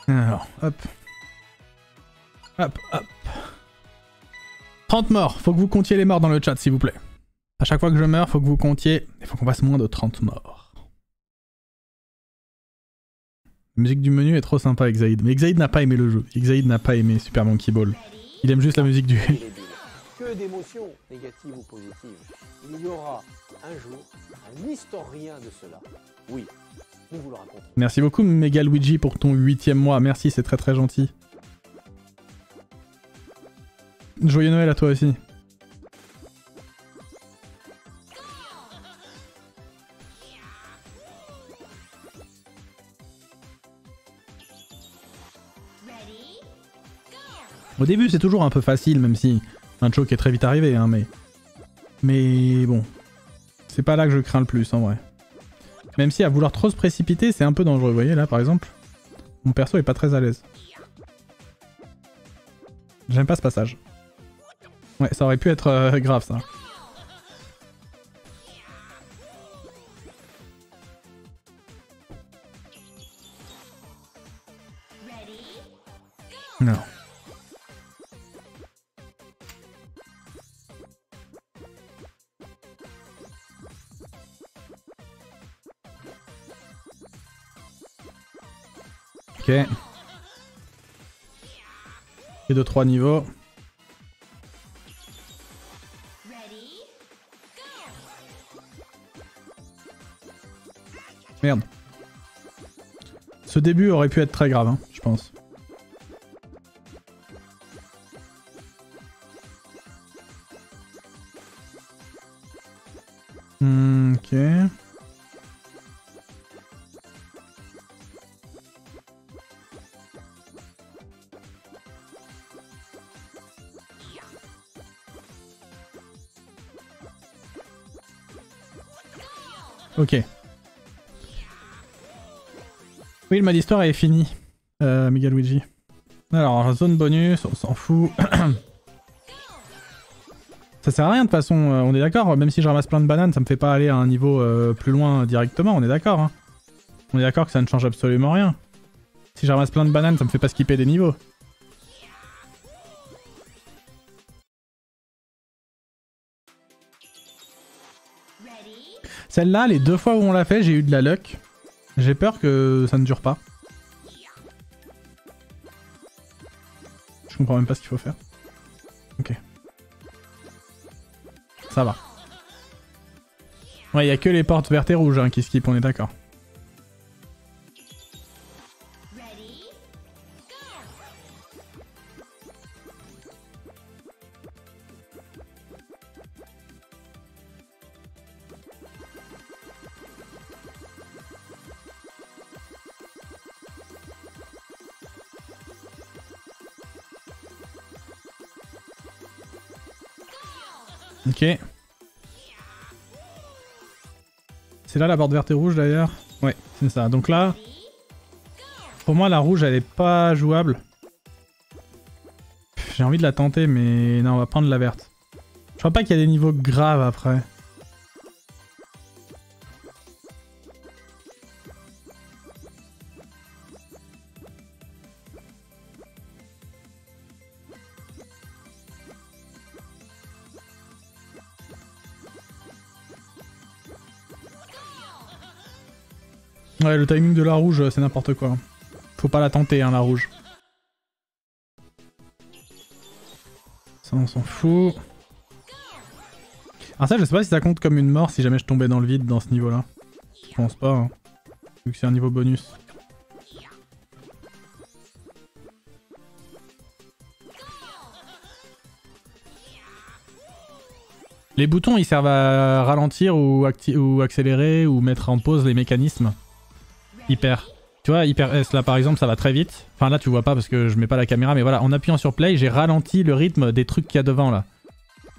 Alors, hop. Hop, hop. 30 morts. Faut que vous comptiez les morts dans le chat, s'il vous plaît. À chaque fois que je meurs, faut que vous comptiez. Il faut qu'on fasse moins de 30 morts. La musique du menu est trop sympa, Exaïd. Mais Exaïd n'a pas aimé le jeu. Exaïd n'a pas aimé Super Monkey Ball. Il aime juste la musique du... Que d'émotions, négatives ou positives. Il y aura un jour un historien de cela. Oui, nous vous le racontons. Merci beaucoup Mega Luigi pour ton 8e mois. Merci, c'est très très gentil. Joyeux Noël à toi aussi. Au début c'est toujours un peu facile, même si un choke est très vite arrivé, hein, mais bon, c'est pas là que je crains le plus en vrai. Même si à vouloir trop se précipiter c'est un peu dangereux, vous voyez là par exemple, mon perso est pas très à l'aise. J'aime pas ce passage. Ouais, ça aurait pu être grave ça. Non. Ok. Et de 3 niveaux. Merde. Ce début aurait pu être très grave, hein, je pense. Ok. Ok. Oui, le mode histoire est fini, Mega Luigi. Alors, zone bonus, on s'en fout. Ça sert à rien de toute façon, on est d'accord. Même si je ramasse plein de bananes, ça me fait pas aller à un niveau plus loin directement, on est d'accord. Hein. On est d'accord que ça ne change absolument rien. Si je ramasse plein de bananes, ça me fait pas skipper des niveaux. Celle-là, les 2 fois où on l'a fait, j'ai eu de la luck. J'ai peur que ça ne dure pas. Je comprends même pas ce qu'il faut faire. Ok. Ça va. Ouais, il y a que les portes vertes et rouges hein, qui skip, on est d'accord. Ok. C'est là la porte verte et rouge d'ailleurs? Ouais, c'est ça. Donc là, pour moi la rouge elle est pas jouable. J'ai envie de la tenter mais non, on va prendre la verte. Je crois pas qu'il y a des niveaux graves après. Ouais, le timing de la rouge, c'est n'importe quoi. Faut pas la tenter, hein, la rouge. Ça, on s'en fout. Alors ça, je sais pas si ça compte comme une mort si jamais je tombais dans le vide dans ce niveau-là. Je pense pas, hein, vu que c'est un niveau bonus. Les boutons, ils servent à ralentir ou accélérer ou mettre en pause les mécanismes. Hyper. Tu vois, Hyper S là par exemple, ça va très vite. Enfin là tu vois pas parce que je mets pas la caméra, mais voilà, en appuyant sur play, j'ai ralenti le rythme des trucs qu'il y a devant là.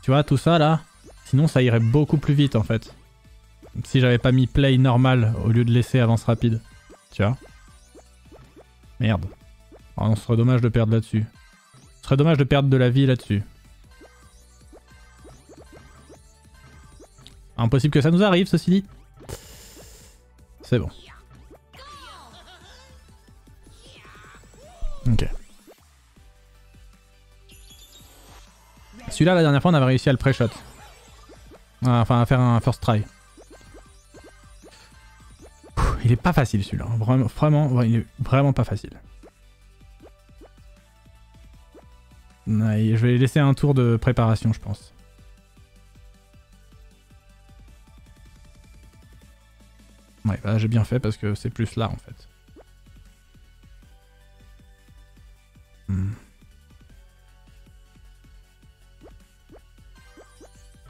Tu vois, tout ça là, sinon ça irait beaucoup plus vite en fait. Si j'avais pas mis play normal au lieu de laisser avance rapide. Tu vois. Merde. Oh, non, ce serait dommage de perdre là-dessus. Ce serait dommage de perdre de la vie là-dessus. Impossible que ça nous arrive ceci dit. C'est bon. Ok. Celui-là, la dernière fois, on avait réussi à le pré-shot. Enfin, à faire un first try. Il est pas facile celui-là. Vraiment, il est vraiment pas facile. Ouais, je vais laisser un tour de préparation, je pense. Ouais, bah, j'ai bien fait parce que c'est plus là en fait.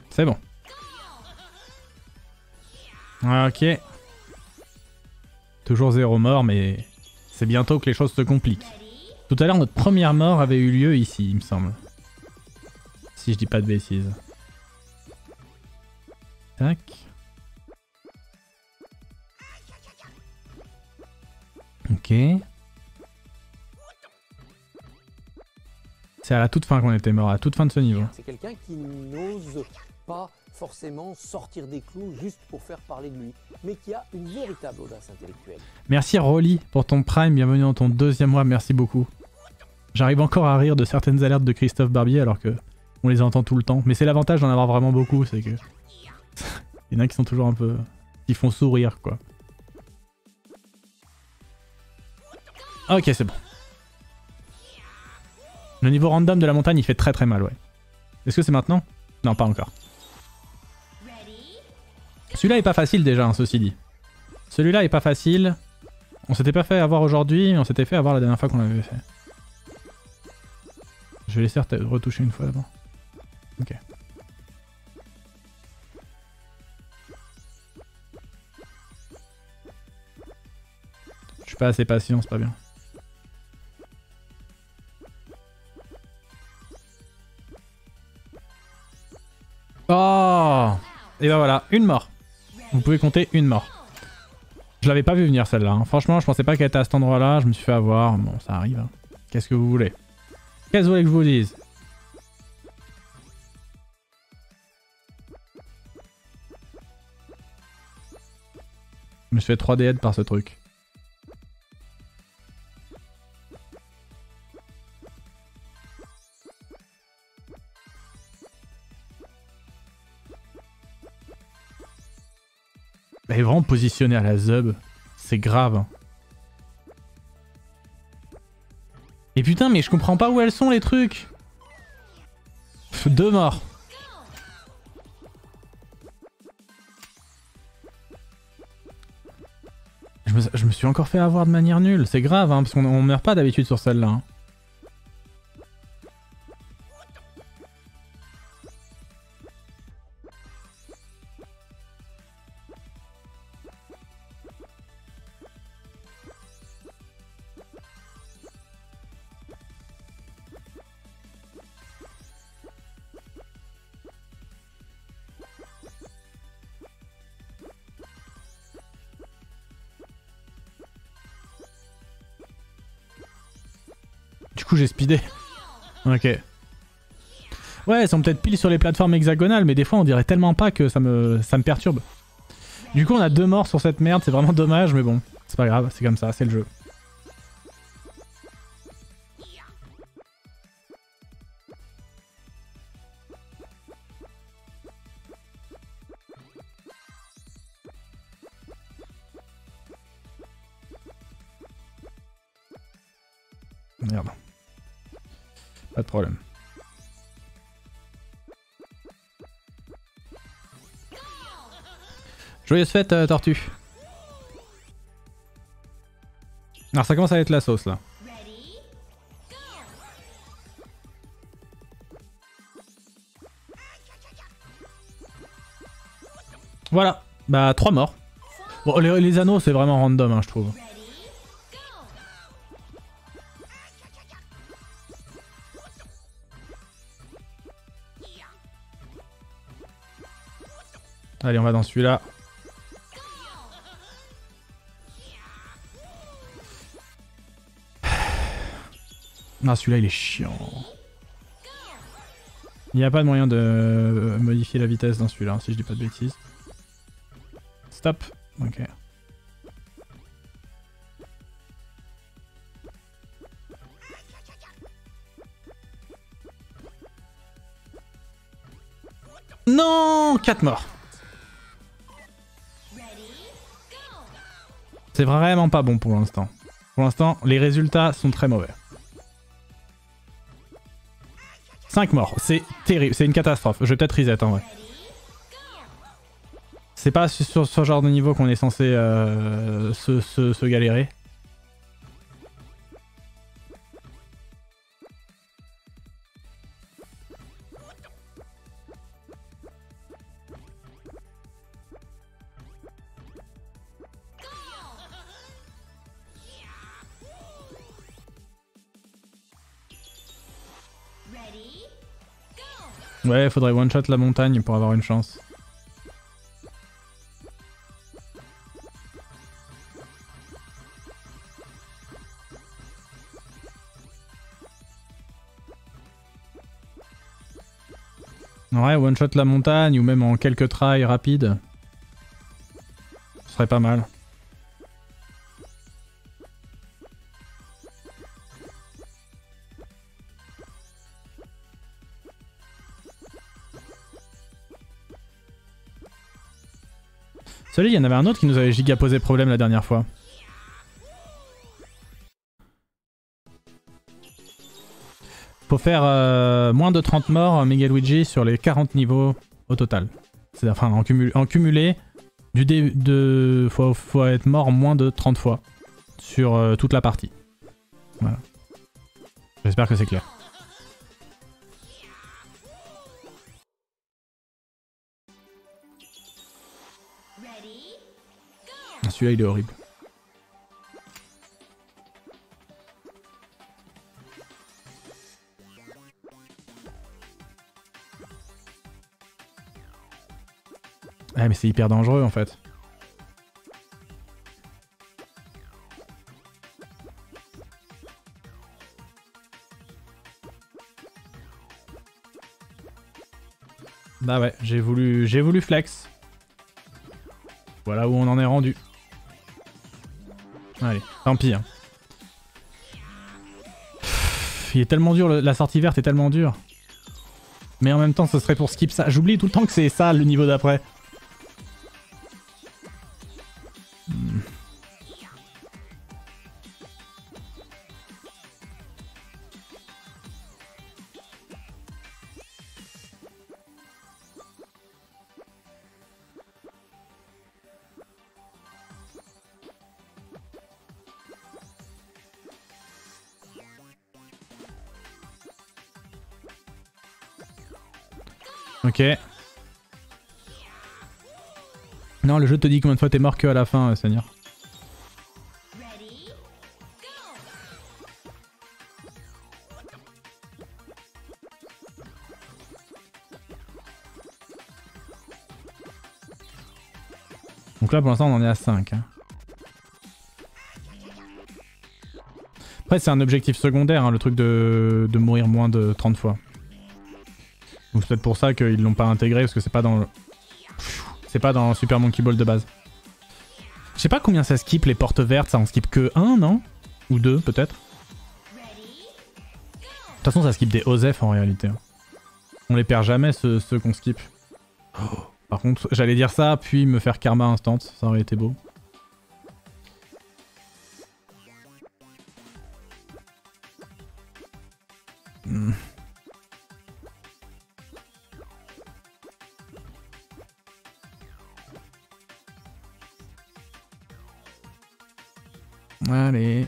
C'est bon. Ok. Toujours 0 mort, mais c'est bientôt que les choses se compliquent. Tout à l'heure, notre première mort avait eu lieu ici, il me semble. Si je dis pas de bêtises. Tac. Ok. C'est à la toute fin qu'on était mort, à la toute fin de ce niveau. C'est quelqu'un qui n'ose pas forcément sortir des clous juste pour faire parler de lui, mais qui a une véritable audace intellectuelle. Merci Rolly pour ton prime, bienvenue dans ton 2e mois, merci beaucoup. J'arrive encore à rire de certaines alertes de Christophe Barbier alors que on les entend tout le temps. Mais c'est l'avantage d'en avoir vraiment beaucoup, c'est que... Il y en a qui sont toujours un peu... qui font sourire quoi. Ok, c'est bon. Le niveau random de la montagne il fait très très mal, ouais. Est-ce que c'est maintenant? Non, pas encore. Celui-là est pas facile déjà, hein, ceci dit. Celui-là est pas facile. On s'était pas fait avoir aujourd'hui, mais on s'était fait avoir la dernière fois qu'on l'avait fait. Je vais laisser retoucher une fois d'abord. Ok. Je suis pas assez patient, c'est pas bien. Oh! Et bah voilà, une mort. Vous pouvez compter une mort. Je l'avais pas vu venir celle-là. Hein. Franchement, je pensais pas qu'elle était à cet endroit-là. Je me suis fait avoir. Bon, ça arrive. Hein. Qu'est-ce que vous voulez? Qu'est-ce que vous voulez que je vous dise? Je me suis fait 3D head par ce truc. Elle est vraiment positionnée à la zub. C'est grave. Et putain, mais je comprends pas où elles sont les trucs. 2 morts. Je me suis encore fait avoir de manière nulle. C'est grave, hein, parce qu'on meurt pas d'habitude sur celle-là. Hein. Du coup j'ai speedé. Ok. Ouais, elles sont peut-être pile sur les plateformes hexagonales, mais des fois on dirait tellement pas que ça me perturbe. Du coup on a 2 morts sur cette merde, c'est vraiment dommage, mais bon, c'est pas grave, c'est comme ça, c'est le jeu. Merde. Pas de problème. Joyeuse fête, Tortue. Alors ça commence à être la sauce là. Voilà. Bah 3 morts. Bon les anneaux c'est vraiment random hein, je trouve. Allez on va dans celui-là. Ah celui-là il est chiant. Il n'y a pas de moyen de modifier la vitesse dans celui-là, si je dis pas de bêtises. Stop. Ok. Non, 4 morts. C'est vraiment pas bon pour l'instant. Pour l'instant, les résultats sont très mauvais. 5 morts, c'est terrible, c'est une catastrophe. Je vais peut-être reset en vrai. C'est pas sur ce genre de niveau qu'on est censé se galérer. Ouais, faudrait one-shot la montagne pour avoir une chance. Ouais, one-shot la montagne ou même en quelques tries rapides. Ce serait pas mal. Salut, il y en avait un autre qui nous avait giga posé problème la dernière fois. Faut faire moins de 30 morts Mega Luigi sur les 40 niveaux au total. C'est-à-dire, enfin, en cumulé, faut être mort moins de 30 fois sur toute la partie. Voilà. J'espère que c'est clair. Celui-là, il est horrible. Ah mais c'est hyper dangereux en fait. Bah ouais, j'ai voulu flex. Voilà où on en est rendu. Allez, tant pis. Hein. Il est tellement dur, la sortie verte est tellement dure. Mais en même temps, ce serait pour skip ça. J'oublie tout le temps que c'est ça le niveau d'après. Ok. Non, le jeu te dit combien de fois t'es mort que à la fin, Seigneur. Donc là, pour l'instant, on en est à 5. Hein. Après, c'est un objectif secondaire, hein, le truc de mourir moins de 30 fois. Donc c'est peut-être pour ça qu'ils l'ont pas intégré, parce que c'est pas dans le... C'est pas dans Super Monkey Ball de base. Je sais pas combien ça skip les portes vertes, ça en skip que 1, non? Ou 2 peut-être? De toute façon ça skip des OZEF en réalité. On les perd jamais ceux qu'on skip. Oh. Par contre j'allais dire ça, puis me faire karma instant, ça aurait été beau. Allez.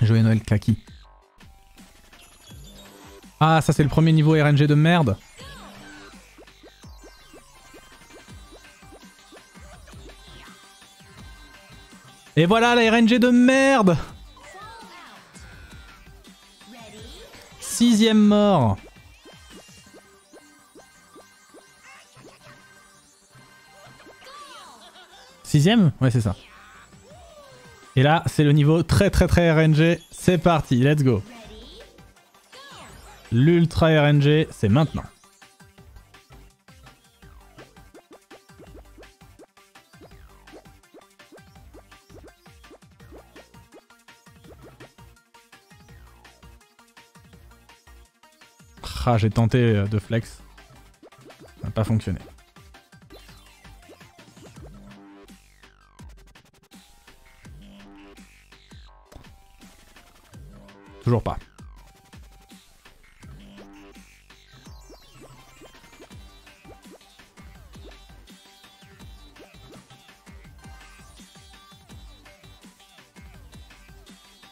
Joyeux Noël Kaki. Ah, ça c'est le premier niveau RNG de merde. Et voilà la RNG de merde. 6ème mort. Sixième? Ouais, c'est ça. Et là, c'est le niveau très RNG. C'est parti, let's go. L'ultra RNG, c'est maintenant. Ah, j'ai tenté de flex. Ça n'a pas fonctionné. Toujours pas.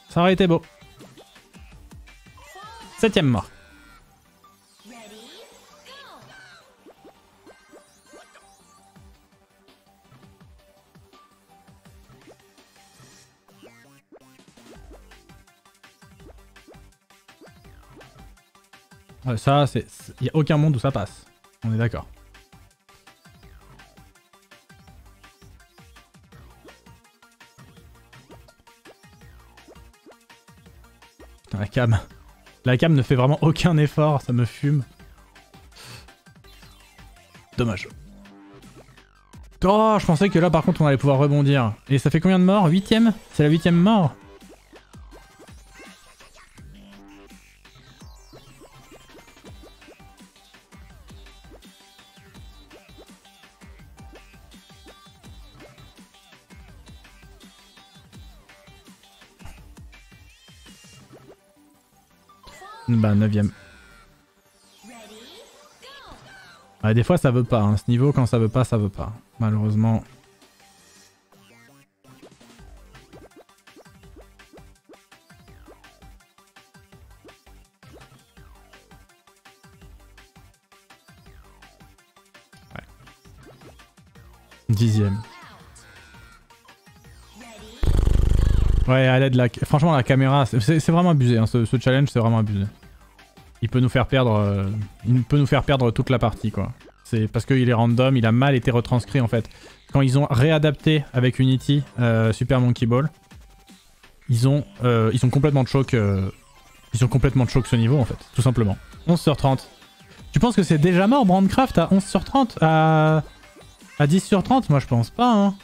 Ça aurait été beau. 7ème mort. Ouais, ça, il n'y a aucun monde où ça passe. On est d'accord. Putain, la cam. La cam ne fait vraiment aucun effort, ça me fume. Dommage. Oh, je pensais que là par contre on allait pouvoir rebondir. Et ça fait combien de morts? 8ème? C'est la 8ème mort? Bah 9ème. Ouais, des fois ça veut pas, hein. Ce niveau quand ça veut pas, malheureusement. Ouais. 10ème. Ouais, à l'aide de la... Franchement la caméra, c'est vraiment abusé, hein. Ce challenge c'est vraiment abusé. Il peut nous faire perdre, toute la partie quoi. C'est parce qu'il est random, il a mal été retranscrit en fait. Quand ils ont réadapté avec Unity Super Monkey Ball, ils ont complètement de choc. Ils ont complètement de choc ce niveau en fait, tout simplement. 11h30. Tu penses que c'est déjà mort Brandcraft à 11h30 à 10h30? Moi je pense pas hein.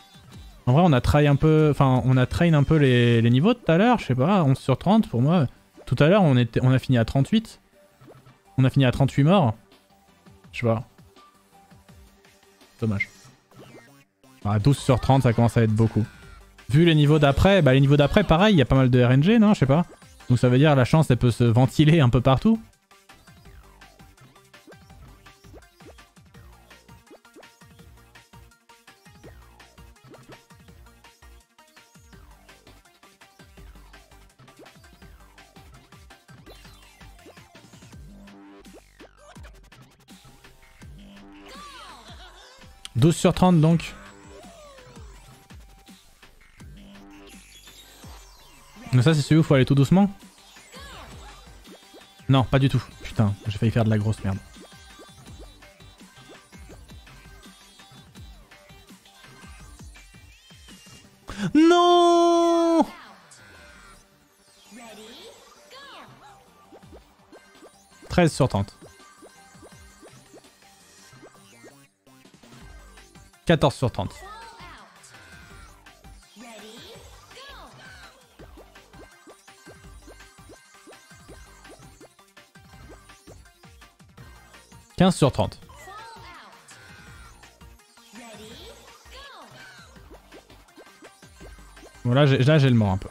En vrai on a try un peu, enfin on a train un peu les niveaux tout à l'heure, je sais pas, 11h30 pour moi. Tout à l'heure on a fini à 38. On a fini à 38 morts. Je sais pas. Dommage. À 12h30 ça commence à être beaucoup. Vu les niveaux d'après, bah les niveaux d'après pareil, il y a pas mal de RNG non? Je sais pas. Donc ça veut dire la chance elle peut se ventiler un peu partout. « 12h30 donc. Mais ça c'est celui où il faut aller tout doucement? Non, pas du tout. Putain, j'ai failli faire de la grosse merde. Non! 13/30. 14/30. « 15/30. » Bon là j'ai le mort un peu.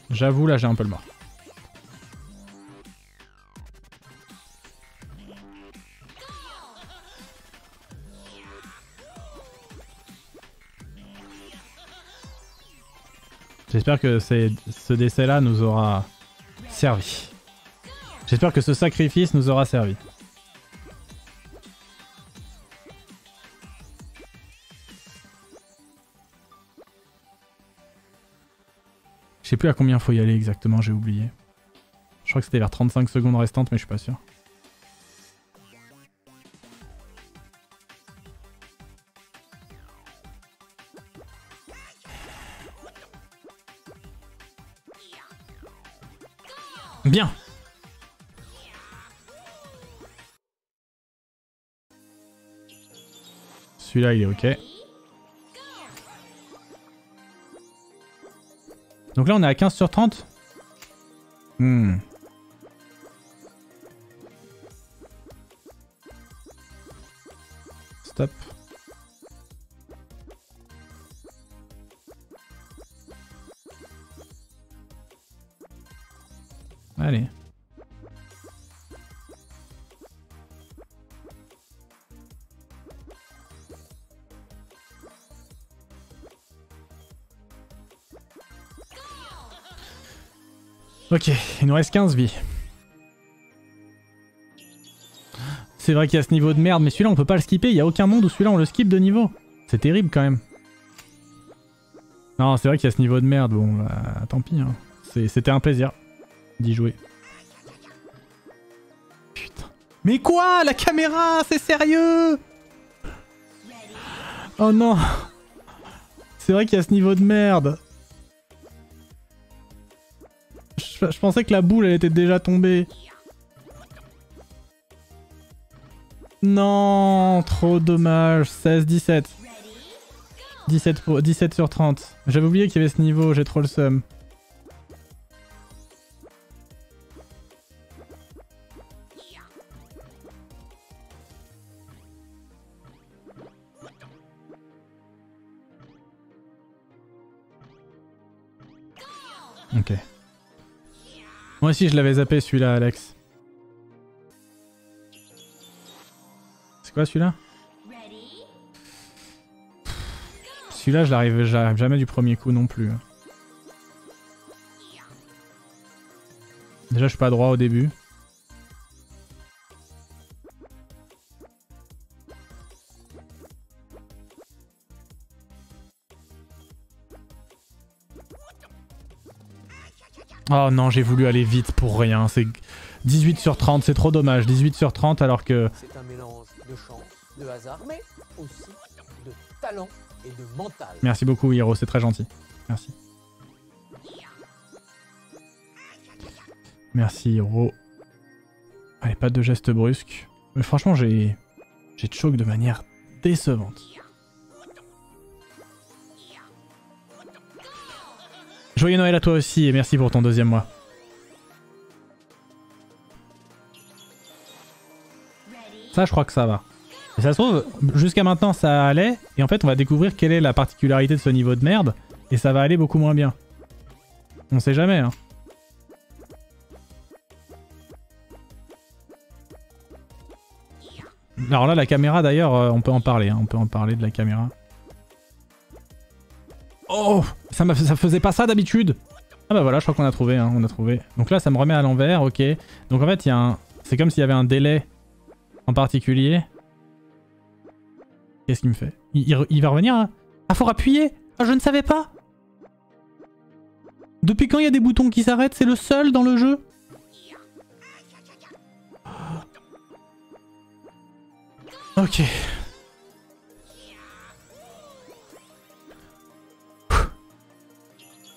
J'avoue là j'ai un peu le mort. J'espère que ce décès là nous aura servi. J'espère que ce sacrifice nous aura servi. Je sais plus à combien faut y aller exactement, j'ai oublié. Je crois que c'était vers 35 secondes restantes, mais je suis pas sûr. Bien. Celui-là, il est ok. Donc là, on est à 15/30. stop. Allez. Ok, il nous reste 15 vies. C'est vrai qu'il y a ce niveau de merde, mais celui-là on peut pas le skipper, il y a aucun monde où celui-là on le skip de niveau. C'est terrible quand même. Non, c'est vrai qu'il y a ce niveau de merde, bon bah tant pis. Hein. C'était un plaisir d'y jouer. Putain. Mais quoi? La caméra? C'est sérieux? Oh non. C'est vrai qu'il y a ce niveau de merde. Je pensais que la boule elle était déjà tombée. Non, trop dommage. 16, 17. 17 sur 30. J'avais oublié qu'il y avait ce niveau, j'ai trop le seum. Ok. Moi aussi je l'avais zappé celui-là, Alex. C'est quoi celui-là? Celui-là j'arrive jamais du premier coup non plus. Déjà je suis pas droit au début. Oh non, j'ai voulu aller vite pour rien. C'est 18 sur 30, c'est trop dommage. 18 sur 30 alors que... C'est un mélange de chance, de hasard, mais aussi de talent et de mental. Merci beaucoup Hiro, c'est très gentil. Merci. Merci Hiro. Allez, pas de geste brusque. Mais franchement, j'ai choke de manière décevante. Joyeux Noël à toi aussi et merci pour ton 2e mois. Ça, je crois que ça va. Et ça se trouve, jusqu'à maintenant ça allait, et en fait on va découvrir quelle est la particularité de ce niveau de merde, et ça va aller beaucoup moins bien. On sait jamais, hein. Alors là, la caméra d'ailleurs, on peut en parler, hein. On peut en parler de la caméra. Oh, ça faisait pas ça d'habitude. Ah bah voilà, je crois qu'on a trouvé, hein, on a trouvé. Donc là, ça me remet à l'envers, ok. Donc en fait, il y a un... c'est comme s'il y avait un délai en particulier. Qu'est-ce qu'il me fait? Il va revenir, hein? Ah, faut appuyer. Ah, je ne savais pas. Depuis quand il y a des boutons qui s'arrêtent? C'est le seul dans le jeu? Ok.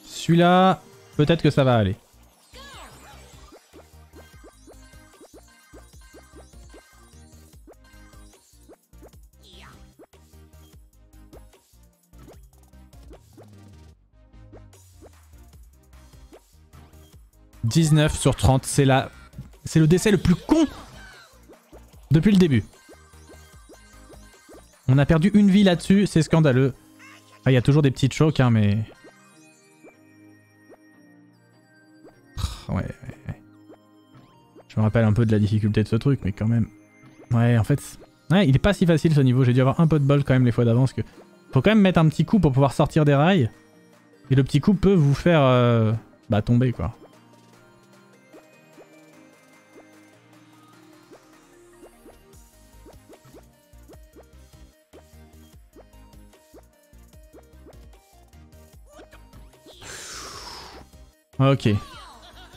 Celui-là, peut-être que ça va aller. « 19 sur 30, c'est le décès le plus con depuis le début. On a perdu une vie là-dessus, c'est scandaleux. Ah, il y a toujours des petites chocs, hein, mais... Ouais. Je me rappelle un peu de la difficulté de ce truc, mais quand même... Ouais, en fait... Ouais, il est pas si facile ce niveau, j'ai dû avoir un peu de bol quand même les fois d'avance. Que... Faut quand même mettre un petit coup pour pouvoir sortir des rails. Et le petit coup peut vous faire... bah tomber, quoi. Ok. Il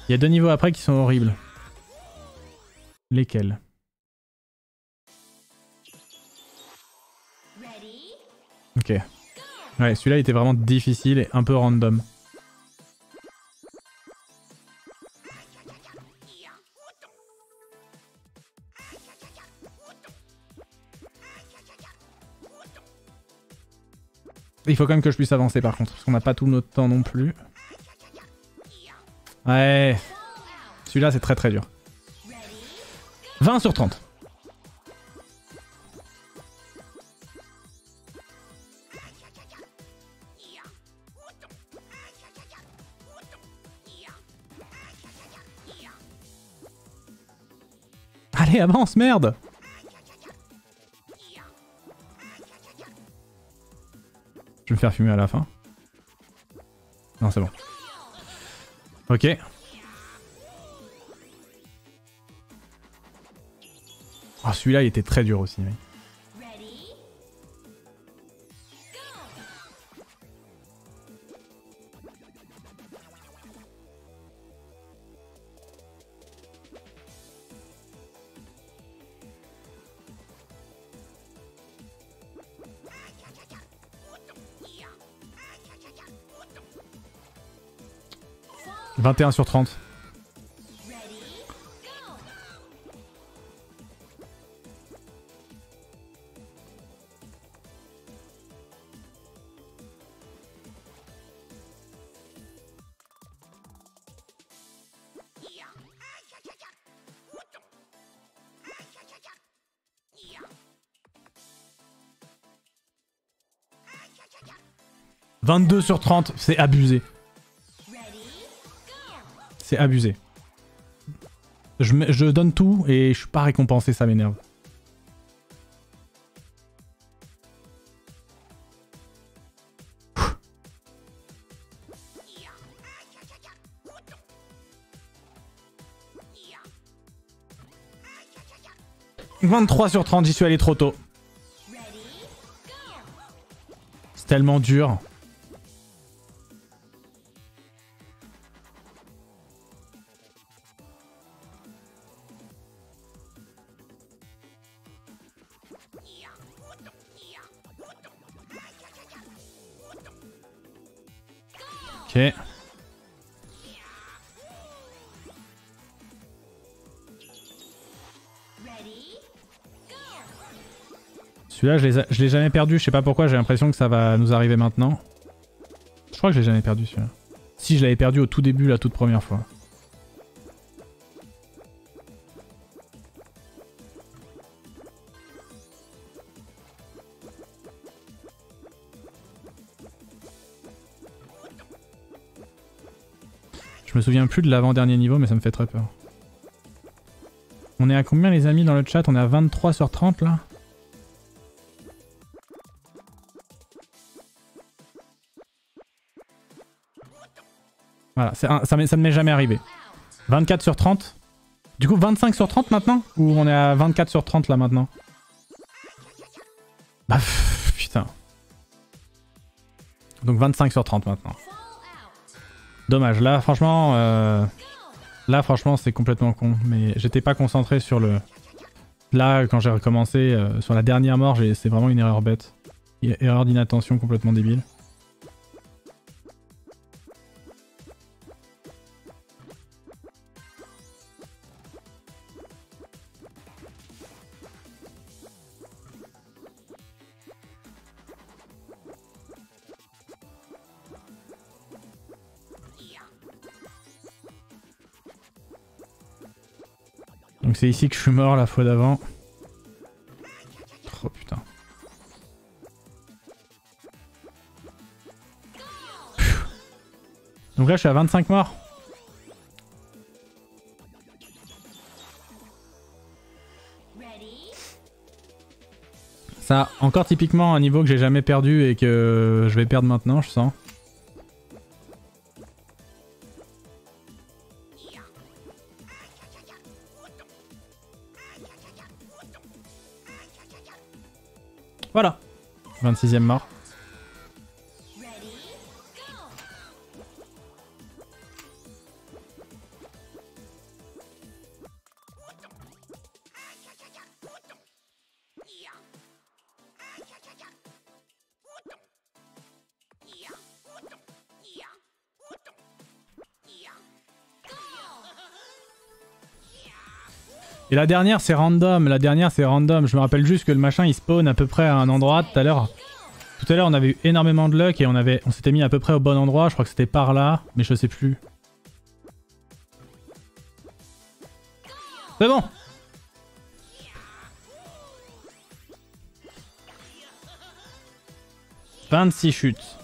y a 2 niveaux après qui sont horribles. Lesquels? Ok. Ouais, celui-là était vraiment difficile et un peu random. Il faut quand même que je puisse avancer par contre, parce qu'on n'a pas tout notre temps non plus. Ouais. Celui-là, c'est très très dur. 20 sur 30. Allez, avance, merde. Je vais me faire fumer à la fin. Non, c'est bon. Ok. Ah, celui-là, il était très dur aussi. Oui. « 21 sur 30. » 22 sur 30, c'est abusé. C'est abusé. Je donne tout et je suis pas récompensé, ça m'énerve. « 23 sur 30, j'y suis allé trop tôt. » C'est tellement dur. Ok. Celui-là, je l'ai jamais perdu. Je sais pas pourquoi, j'ai l'impression que ça va nous arriver maintenant. Je crois que je l'ai jamais perdu celui-là. Si, je l'avais perdu au tout début, la toute première fois. Je me souviens plus de l'avant-dernier niveau, mais ça me fait très peur. On est à combien les amis dans le chat? On est à 23 sur 30 là? Voilà, ça ne m'est jamais arrivé. 24 sur 30. Du coup 25 sur 30 maintenant? Ou on est à 24 sur 30 là maintenant? Bah putain. Donc 25 sur 30 maintenant. Dommage, là franchement c'est complètement con. Mais j'étais pas concentré sur le... Là quand j'ai recommencé sur la dernière mort, c'est vraiment une erreur bête. Erreur d'inattention complètement débile. Donc c'est ici que je suis mort la fois d'avant. Oh putain. Donc là je suis à 25 morts. Ça, encore typiquement un niveau que j'ai jamais perdu et que je vais perdre maintenant, je sens. Voilà. 26e mort. Et la dernière c'est random, je me rappelle juste que le machin il spawn à peu près à un endroit tout à l'heure. Tout à l'heure on avait eu énormément de luck et on s'était mis à peu près au bon endroit, je crois que c'était par là, mais je sais plus. C'est bon. « 26 chutes.